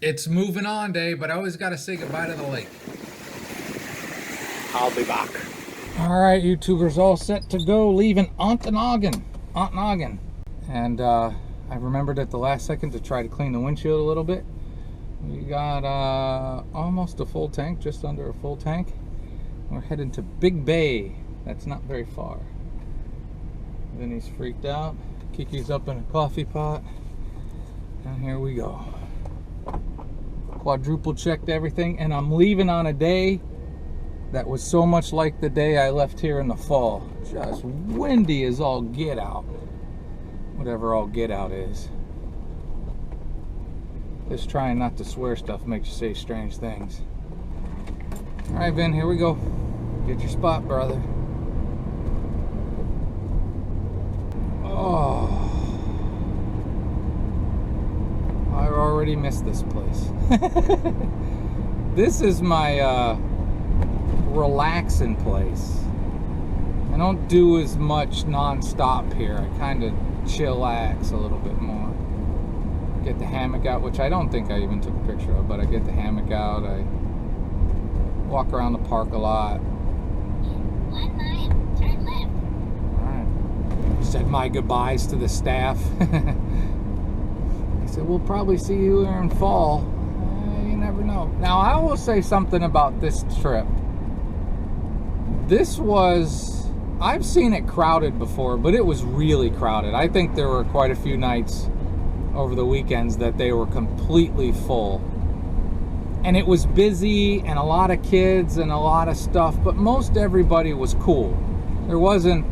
It's moving on day, but I always got to say goodbye to the lake. I'll be back. All right, YouTubers, all set to go, leaving Ontonagon. And I remembered at the last second to try to clean the windshield a little bit. We got almost a full tank, just under a full tank. We're heading to Big Bay. That's not very far. Vinny's freaked out. Kiki's up in a coffee pot. And here we go. Quadruple checked everything, and I'm leaving on a day that was so much like the day I left here in the fall. Just windy as all get out. Whatever all get out is. Just trying not to swear stuff makes you say strange things. Alright, Vin, here we go. Get your spot, brother. Oh, I already missed this place. This is my relaxing place. I don't do as much non-stop here. I kind of chillax a little bit more. Get the hammock out, which I don't think I even took a picture of, but I get the hammock out. I walk around the park a lot. 1 mile, turn left. Alright. Said my goodbyes to the staff. I said, we'll probably see you here in fall. You never know. Now, I will say something about this trip. This was, I've seen it crowded before, but it was really crowded. I think there were quite a few nights over the weekends that they were completely full. And it was busy and a lot of kids and a lot of stuff, but most everybody was cool. There wasn't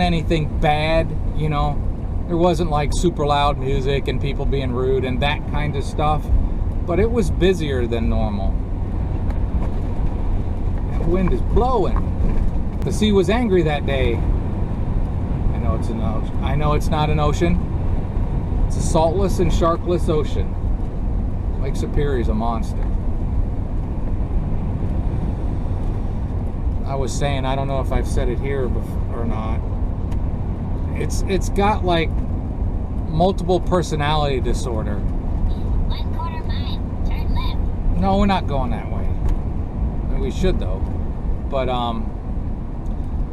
anything bad, you know. There wasn't like super loud music and people being rude and that kind of stuff, but it was busier than normal. That wind is blowing. The sea was angry that day. I know it's an ocean. I know it's not an ocean. It's a saltless and sharkless ocean. Lake Superior is a monster. I was saying, I don't know if I've said it here before or not. It's got like multiple personality disorder. 1/4 mile, turn left. No, we're not going that way. I mean, we should though. But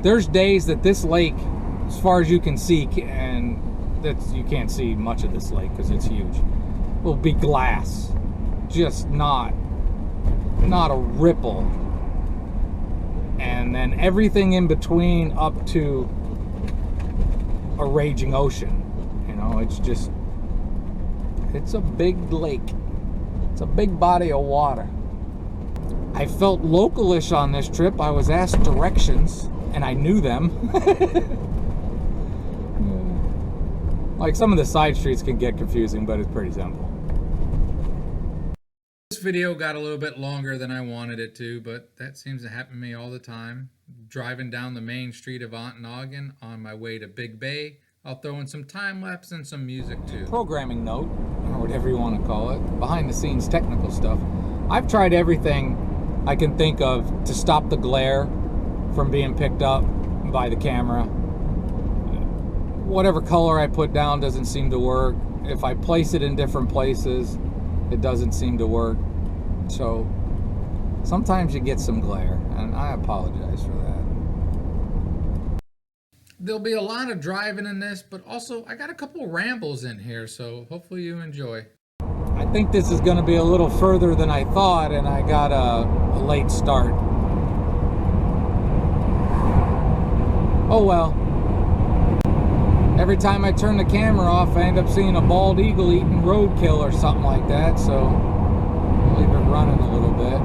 there's days that this lake, as far as you can see, and you can't see much of this lake because it's huge, will be glass, just not a ripple. And then everything in between up to a raging ocean. You know, it's a big lake. It's a big body of water. I felt localish on this trip. I was asked directions and I knew them. Like some of the side streets can get confusing, but it's pretty simple. This video got a little bit longer than I wanted it to, but that seems to happen to me all the time. Driving down the main street of Ontonagon on my way to Big Bay. I'll throw in some time lapse and some music too. Programming note, or whatever you want to call it, behind the scenes technical stuff. I've tried everything I can think of to stop the glare from being picked up by the camera. Whatever color I put down doesn't seem to work. If I place it in different places, it doesn't seem to work. So sometimes you get some glare, and I apologize for that. There'll be a lot of driving in this, but also I got a couple rambles in here, so hopefully you enjoy. I think this is going to be a little further than I thought, and I got a late start. Oh well. Every time I turn the camera off, I end up seeing a bald eagle eating roadkill or something like that, so I'll leave it running a little bit.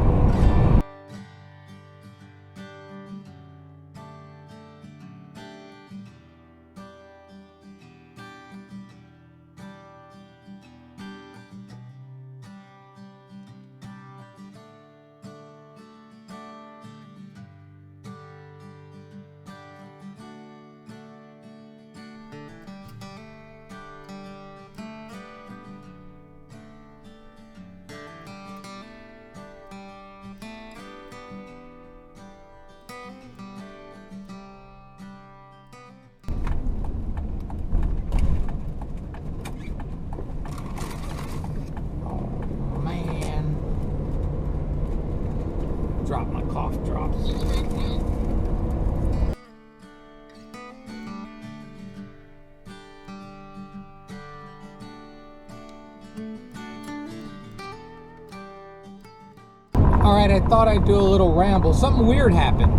drop my cough drops. Alright, I thought I'd do a little ramble. Something weird happened.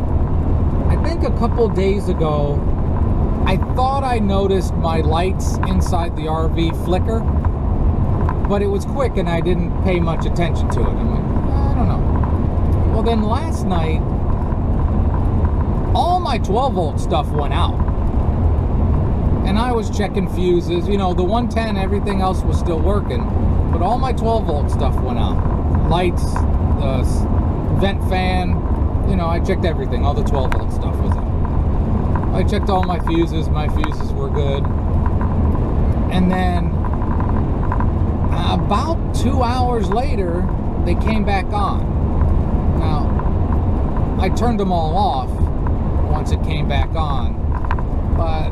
I think a couple days ago, I thought I noticed my lights inside the RV flicker, but it was quick and I didn't pay much attention to it. I'm like, I don't know. Well, then last night, all my 12-volt stuff went out. And I was checking fuses. You know, the 110, everything else was still working, but all my 12-volt stuff went out. Lights, the vent fan, you know, I checked everything. All the 12-volt stuff was out. I checked all my fuses were good. And then about 2 hours later, they came back on. Now, I turned them all off once it came back on, but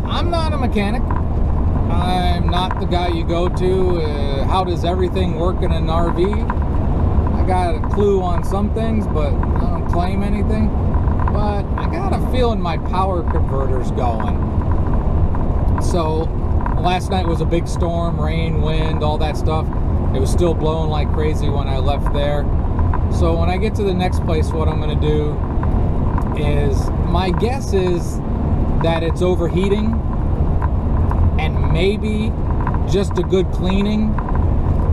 I'm not a mechanic. I'm not the guy you go to. How does everything work in an RV? I got a clue on some things, but I don't claim anything. But I got a feeling my power converter's going. So last night was a big storm, rain, wind, all that stuff. It was still blowing like crazy when I left there. So when I get to the next place, what I'm going to do is, my guess is that it's overheating, and maybe just a good cleaning.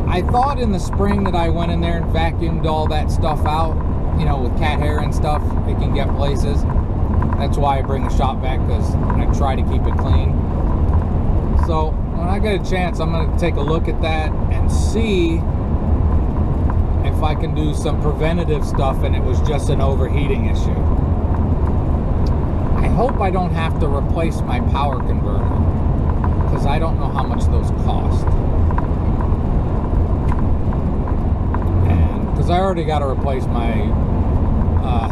I thought in the spring that I went in there and vacuumed all that stuff out, you know, with cat hair and stuff, it can get places. That's why I bring the shop vac, because I try to keep it clean. So when I get a chance, I'm going to take a look at that and see if I can do some preventative stuff and it was just an overheating issue. I hope I don't have to replace my power converter, because I don't know how much those cost. And because I already got to replace my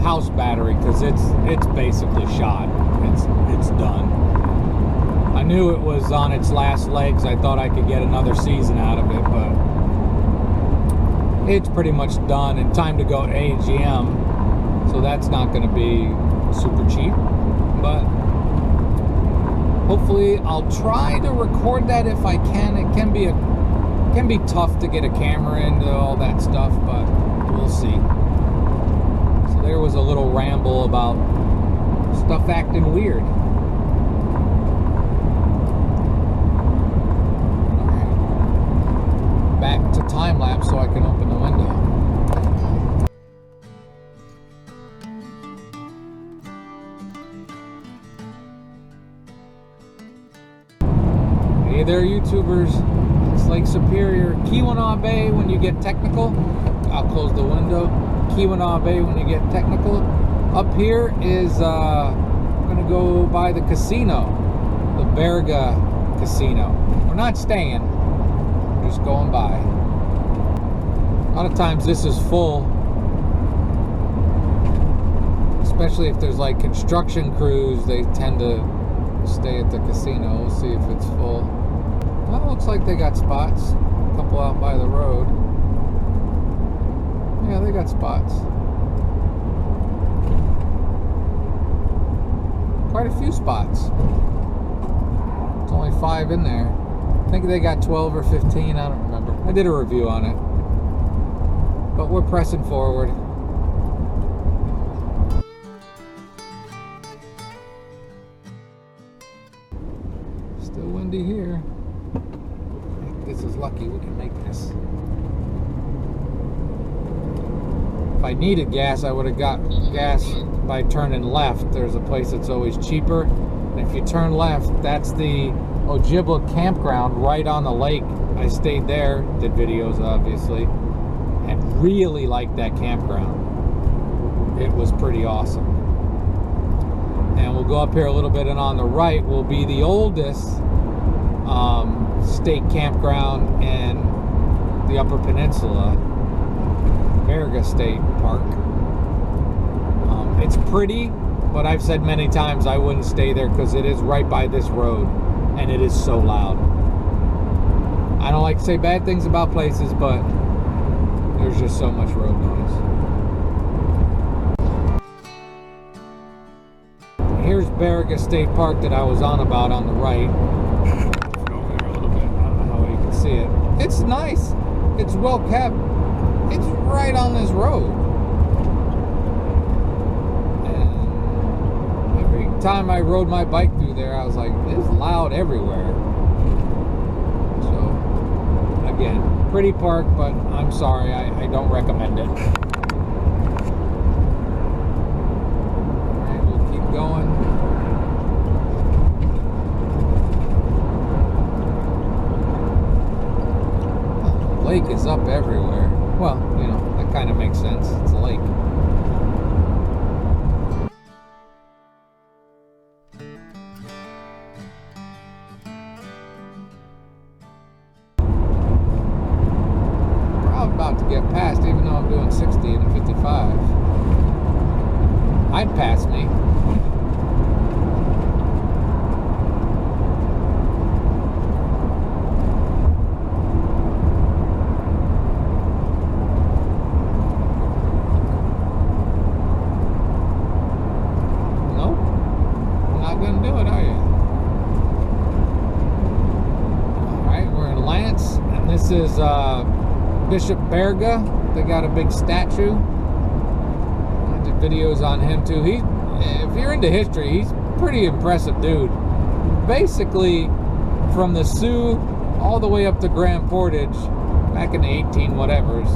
house battery, because it's basically shot. It's done. I knew it was on its last legs. I thought I could get another season out of it, but it's pretty much done, and time to go to AGM. So that's not going to be super cheap, but hopefully I'll try to record that if I can. It can be tough to get a camera into all that stuff, but we'll see. So there was a little ramble about stuff acting weird. Alright. Back to time lapse so I can open the window. Hey there, YouTubers. It's Lake Superior. Keweenaw Bay when you get technical. I'll close the window. Keweenaw Bay when you get technical. Up here is, I'm going to go by the casino. The Berga Casino. We're not staying. We're just going by. A lot of times this is full. Especially if there's like construction crews, they tend to stay at the casino. We'll see if it's full. Well, it looks like they got spots. A couple out by the road. Yeah, they got spots. Quite a few spots. There's only 5 in there. I think they got 12 or 15, I don't remember. I did a review on it. But we're pressing forward. Still windy here. I think this is lucky we can make this. If I needed gas, I would have got gas by turning left. There's a place that's always cheaper. And if you turn left, that's the Ojibwa campground right on the lake. I stayed there, did videos obviously, and really liked that campground. It was pretty awesome. And we'll go up here a little bit, and on the right will be the oldest state campground in the Upper Peninsula, Berga State Park. It's pretty, but I've said many times I wouldn't stay there because it is right by this road, and it is so loud. I don't like to say bad things about places, but there's just so much road noise. here's Baraga State Park that I was on about on the right. Go over there a little bit. I don't know how well you can see it. It's nice. It's well kept. It's right on this road. And every time I rode my bike through there, I was like, it's loud everywhere. So, again, pretty park, but I'm sorry, I don't recommend it. Alright, we'll keep going. The lake is up everywhere. Well, you know, that kind of makes sense. It's a lake. About to get past, even though I'm doing 60 and a 55. I'd pass me. Nope. Not gonna do it, are you? Alright, we're in Lance, and this is Bishop Baraga. They got a big statue. I did videos on him too. If you're into history, he's a pretty impressive dude. Basically, from the Sioux all the way up to Grand Portage, back in the 18 whatevers,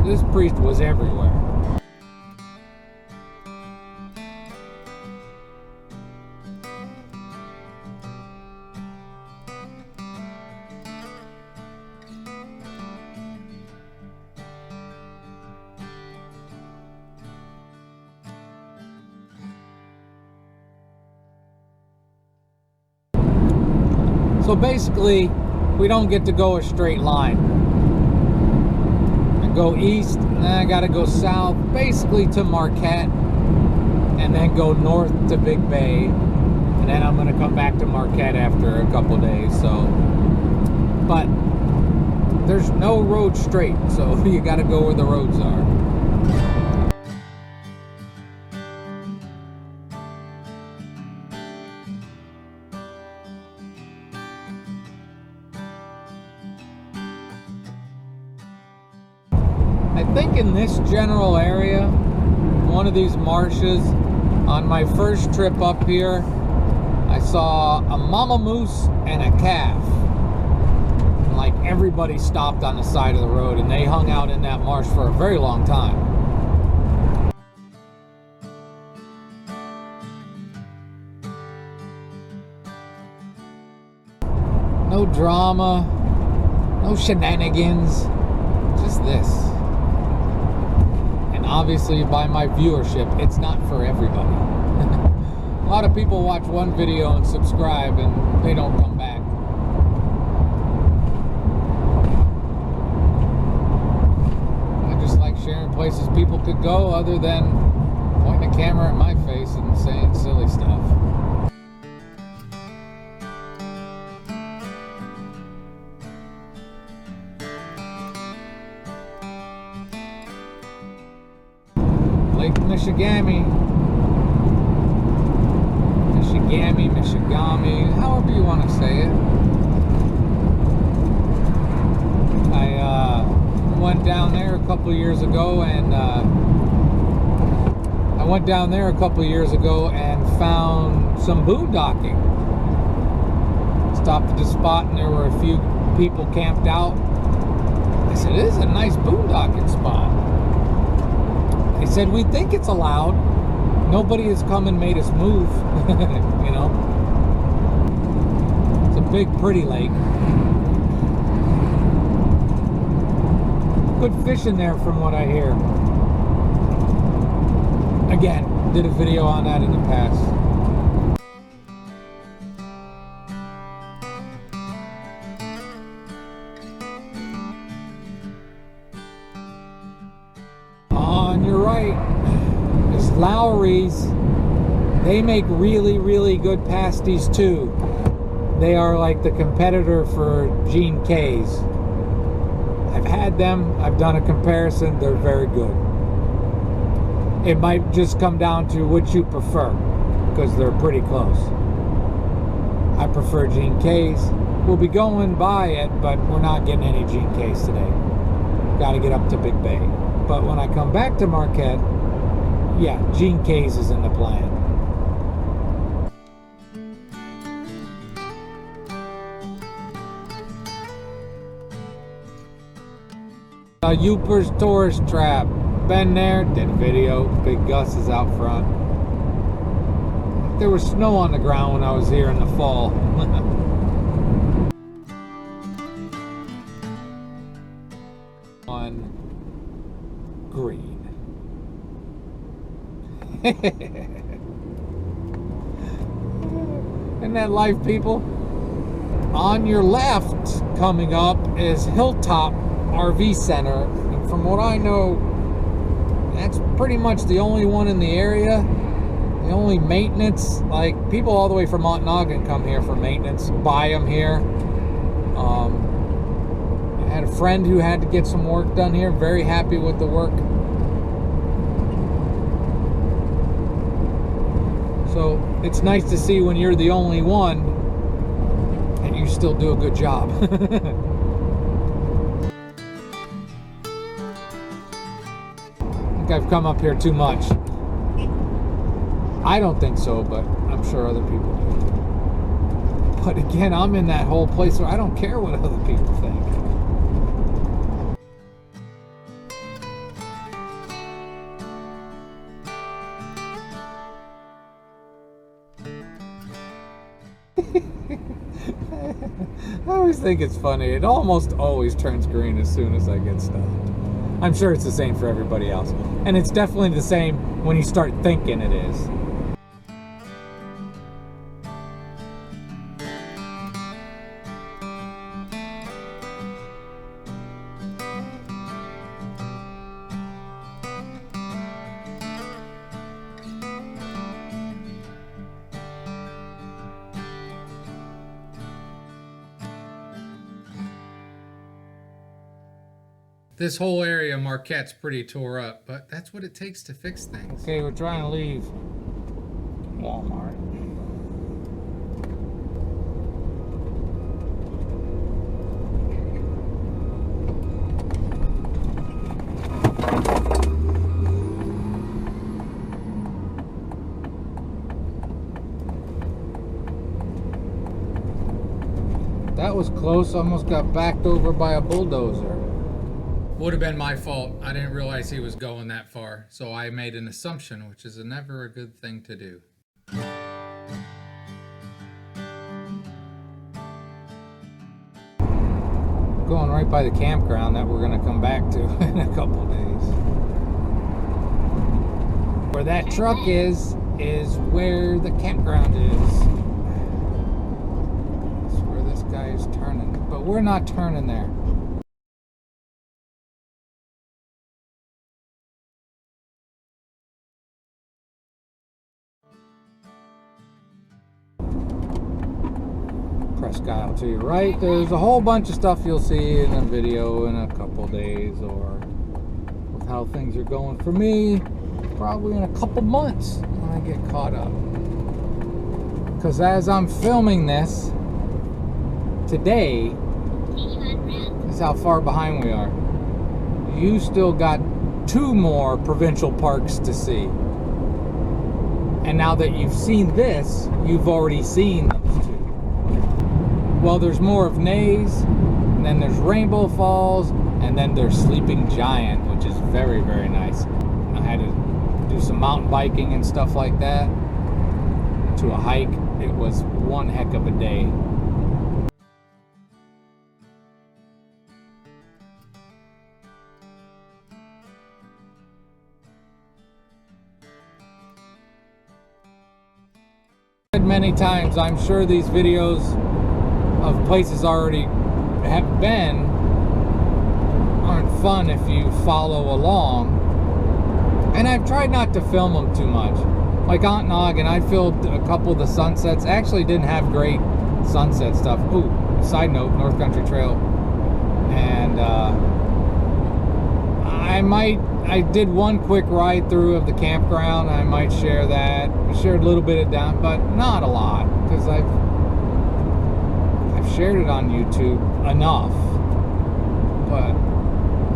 this priest was everywhere. So basically, we don't get to go a straight line. I go east, and then I gotta go south, basically to Marquette, and then go north to Big Bay, and then I'm gonna come back to Marquette after a couple days. So, but there's no road straight, so you gotta go where the roads are. I think in this general area, one of these marshes, on my first trip up here, I saw a mama moose and a calf. Like, everybody stopped on the side of the road, and they hung out in that marsh for a very long time. No drama, no shenanigans, just this. Obviously, by my viewership, it's not for everybody. A lot of people watch one video and subscribe, and they don't come back. I just like sharing places people could go, other than pointing a camera at my face and saying silly stuff. Lake Michigami, Michigami, however you want to say it. I went down there a couple years ago, and found some boondocking. Stopped at the spot, and there were a few people camped out. I said, "This is a nice boondocking spot." They said, "We think it's allowed. Nobody has come and made us move." You know? It's a big, pretty lake. Good fishing there from what I hear. Again, did a video on that in the past. On your right is Lowry's. They make really, really good pasties too. They are like the competitor for Gene K's. I've had them, I've done a comparison, they're very good. It might just come down to which you prefer, because they're pretty close. I prefer Gene K's. We'll be going by it, but we're not getting any Gene K's today. Got to get up to Big Bay. But when I come back to Marquette, yeah, Gene K's is in the plan. Youper's Tourist Trap. Been there, did a video. Big Gus is out front. There was snow on the ground when I was here in the fall. On green. Isn't that life, people? On your left, coming up, is Hilltop RV Center. And from what I know, that's pretty much the only one in the area. The only maintenance, like people all the way from Ontonagon come here for maintenance, buy them here. I had a friend who had to get some work done here. Very happy with the work. So it's nice to see when you're the only one and you still do a good job. I think I've come up here too much. I don't think so, but I'm sure other people do. But again, I'm in that whole place where I don't care what other people think. I always think it's funny. It almost always turns green as soon as I get stopped. I'm sure it's the same for everybody else. And it's definitely the same when you start thinking it is. This whole area of Marquette's pretty tore up, but that's what it takes to fix things. Okay, we're trying to leave Walmart. That was close, almost got backed over by a bulldozer. Would have been my fault. I didn't realize he was going that far, so I made an assumption, which is never a good thing to do. Going right by the campground that we're going to come back to in a couple days. Where that truck is where the campground is. That's where this guy is turning, but we're not turning there. Presque Isle to your right. There's a whole bunch of stuff you'll see in a video in a couple days, or with how things are going for me, probably in a couple months when I get caught up. Because as I'm filming this today, this is how far behind we are. You still got 2 more provincial parks to see. And now that you've seen this, you've already seen those 2. Well, there's more of Nays, and then there's Rainbow Falls, and then there's Sleeping Giant, which is very, very nice. I had to do some mountain biking and stuff like that. To a hike. It was one heck of a day. Many times, I'm sure these videos of places already have been aren't fun if you follow along, and I've tried not to film them too much. Like Ontonagon, I filmed a couple of the sunsets. Actually didn't have great sunset stuff. Ooh, side note, North Country Trail. And I might I did one quick ride through of the campground. I might share that. I shared a little bit of down, but not a lot, because I've shared it on YouTube enough. But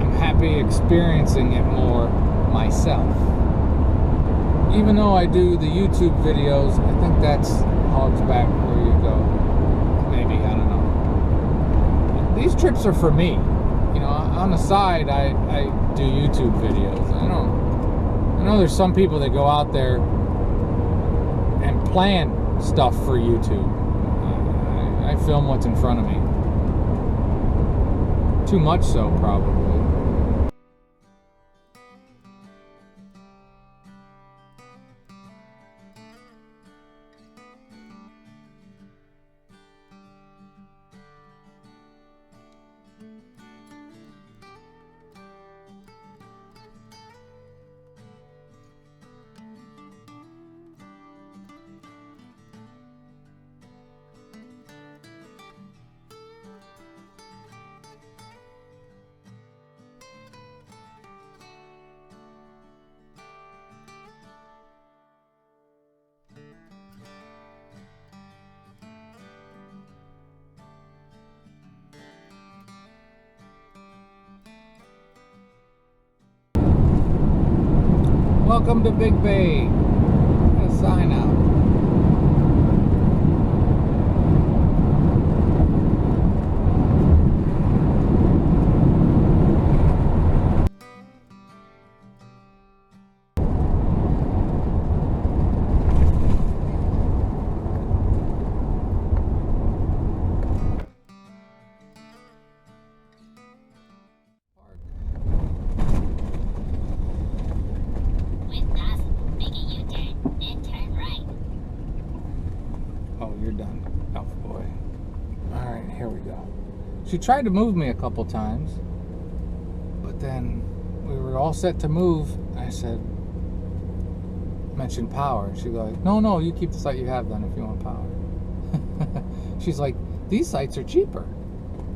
I'm happy experiencing it more myself. Even though I do the YouTube videos, I think that's hogs back where you go. Maybe, I don't know. These trips are for me. You know, on the side, I do YouTube videos. I know there's some people that go out there and plan stuff for YouTube. I film what's in front of me. Too much so, probably. Welcome to Big Bay. Got a sign out. Oh, you're done. Oh boy. Alright, here we go. She tried to move me a couple times, but then we were all set to move. I said, mention power. She's like, no, you keep the site you have then if you want power. She's like, these sites are cheaper.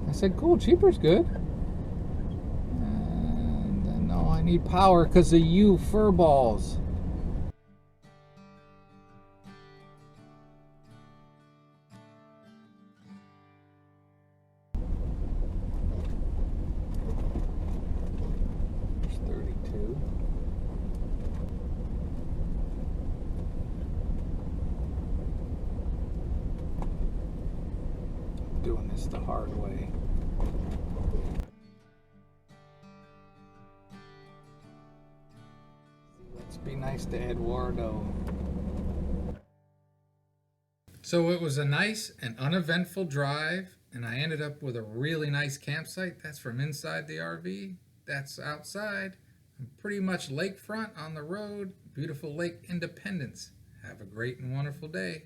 I said, cool, cheaper's good. And then, no, I need power because of you furballs. Doing this the hard way. Let's be nice to Eduardo. So it was a nice and uneventful drive, and I ended up with a really nice campsite. That's from inside the RV. That's outside. I'm pretty much lakefront on the road. Beautiful Lake Independence. Have a great and wonderful day.